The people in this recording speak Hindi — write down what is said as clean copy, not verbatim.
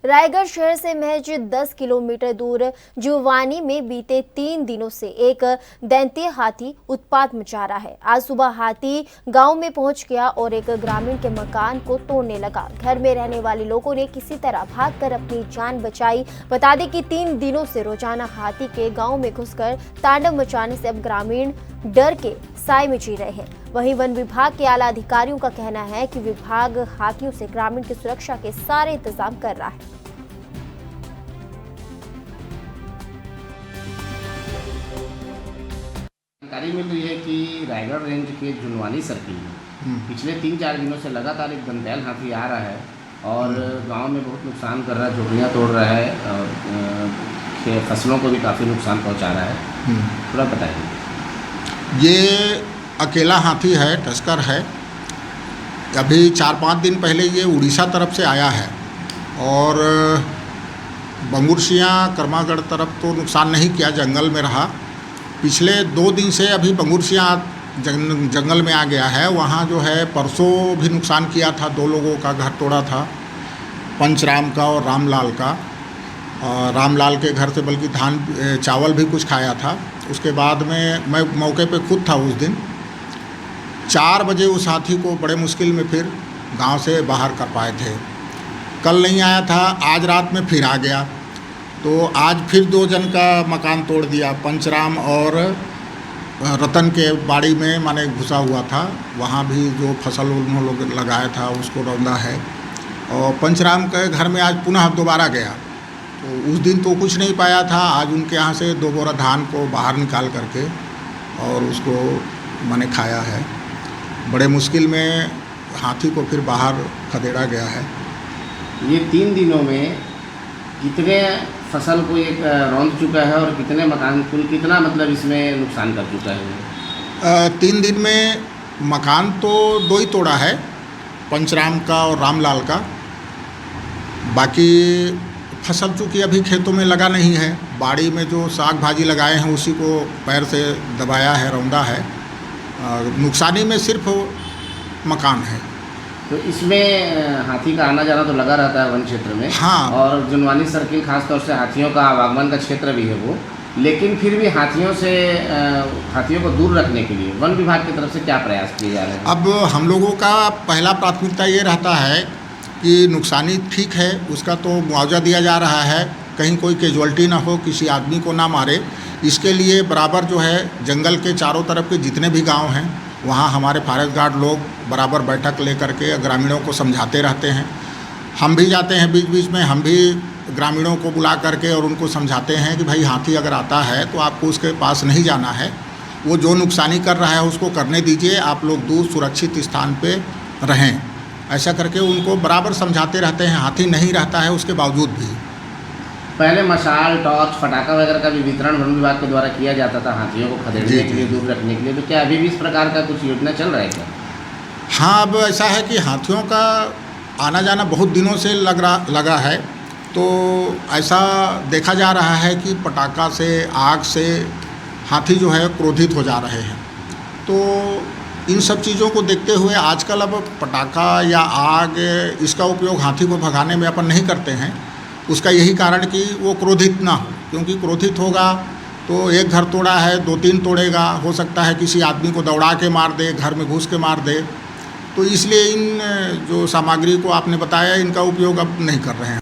रायगढ़ शहर से महज 10 किलोमीटर दूर जुवानी में बीते 3 दिनों से एक दैंतीय हाथी उत्पात मचा रहा है। आज सुबह हाथी गांव में पहुंच गया और एक ग्रामीण के मकान को तोड़ने लगा। घर में रहने वाले लोगों ने किसी तरह भागकर अपनी जान बचाई। बता दें कि 3 दिनों से रोजाना हाथी के गांव में घुसकर तांडव मचाने से अब ग्रामीण डर के साए में जी रहे हैं। वहीं वन विभाग के आला अधिकारियों का कहना है कि विभाग हाथियों से ग्रामीण की सुरक्षा के सारे इंतजाम कर रहा है। जानकारी मिल रही है कि रायगढ़ रेंज के जुनवानी सर्किल में पिछले 3-4 दिनों से लगातार एक दंतैल हाथी आ रहा है और गांव में बहुत नुकसान कर रहा है, झोपड़ियाँ तोड़ रहा है और फसलों को भी काफ़ी नुकसान पहुंचा रहा है। थोड़ा बताइए। ये अकेला हाथी है, टस्कर है। अभी 4-5 दिन पहले ये उड़ीसा तरफ से आया है और बंगुरसिया कर्मागढ़ तरफ तो नुकसान नहीं किया, जंगल में रहा। पिछले 2 दिन से अभी बंगुरसिया जंगल में आ गया है। वहाँ जो है परसों भी नुकसान किया था, 2 लोगों का घर तोड़ा था, पंचराम का और रामलाल का। रामलाल के घर से बल्कि धान चावल भी कुछ खाया था। उसके बाद में मैं मौके पे खुद था उस दिन। 4 बजे उस हाथी को बड़े मुश्किल में फिर गांव से बाहर कर पाए थे। कल नहीं आया था, आज रात में फिर आ गया। तो आज फिर 2 जन का मकान तोड़ दिया। पंचराम और रतन के बाड़ी में माने घुसा हुआ था, वहाँ भी जो फसल उन्होंने लोग लगाया था उसको रौंदा है। और पंचराम के घर में आज पुनः दोबारा गया। तो उस दिन तो कुछ नहीं पाया था, आज उनके यहाँ से 2 बोरा धान को बाहर निकाल करके और उसको मैंने खाया है। बड़े मुश्किल में हाथी को फिर बाहर खदेड़ा गया है। ये 3 दिनों में कितने फसल को एक रौंद चुका है और कितने मकान कुल कितना मतलब इसमें नुकसान कर चुका है? 3 दिन में मकान तो 2 ही तोड़ा है, पंचराम का और रामलाल का। बाकी फसल चूँकि अभी खेतों में लगा नहीं है, बाड़ी में जो साग भाजी लगाए हैं उसी को पैर से दबाया है, रौंदा है। नुकसानी में सिर्फ मकान है। तो इसमें हाथी का आना जाना तो लगा रहता है वन क्षेत्र में। हाँ। और जुनवानी सर्किल खासतौर से हाथियों का आवागमन का क्षेत्र भी है वो, लेकिन फिर भी हाथियों को दूर रखने के लिए वन विभाग की तरफ से क्या प्रयास किए जा रहे हैं? अब हम लोगों का पहला प्राथमिकता ये रहता है कि नुकसानी ठीक है, उसका तो मुआवजा दिया जा रहा है, कहीं कोई कैजुअल्टी ना हो, किसी आदमी को ना मारे। इसके लिए बराबर जो है जंगल के चारों तरफ के जितने भी गांव हैं वहाँ हमारे फॉरेस्ट गार्ड लोग बराबर बैठक लेकर के ग्रामीणों को समझाते रहते हैं। हम भी जाते हैं बीच बीच में, हम भी ग्रामीणों को बुला करके और उनको समझाते हैं कि भाई हाथी अगर आता है तो आपको उसके पास नहीं जाना है, वो जो नुकसानी कर रहा है उसको करने दीजिए, आप लोग दूर सुरक्षित स्थान पर रहें। ऐसा करके उनको बराबर समझाते रहते हैं। हाथी नहीं रहता है उसके बावजूद भी। पहले मशाल, टॉर्च, फटाखा वगैरह का भी वितरण वन विभाग के द्वारा किया जाता था हाथियों को खदेड़ने के लिए, दूर रखने के लिए। तो क्या अभी भी इस प्रकार का कुछ योजना चल रहा है क्या? हाँ, अब ऐसा है कि हाथियों का आना जाना बहुत दिनों से लगा है। तो ऐसा देखा जा रहा है कि पटाखा से, आग से हाथी जो है क्रोधित हो जा रहे हैं। तो इन सब चीज़ों को देखते हुए आजकल अब पटाखा या आग इसका उपयोग हाथी को भगाने में अपन नहीं करते हैं। उसका यही कारण कि वो क्रोधित ना हो, क्योंकि क्रोधित होगा तो एक घर तोड़ा है 2-3 तोड़ेगा, हो सकता है किसी आदमी को दौड़ा के मार दे, घर में घुस के मार दे। तो इसलिए इन जो सामग्री को आपने बताया इनका उपयोग अब नहीं कर रहे हैं।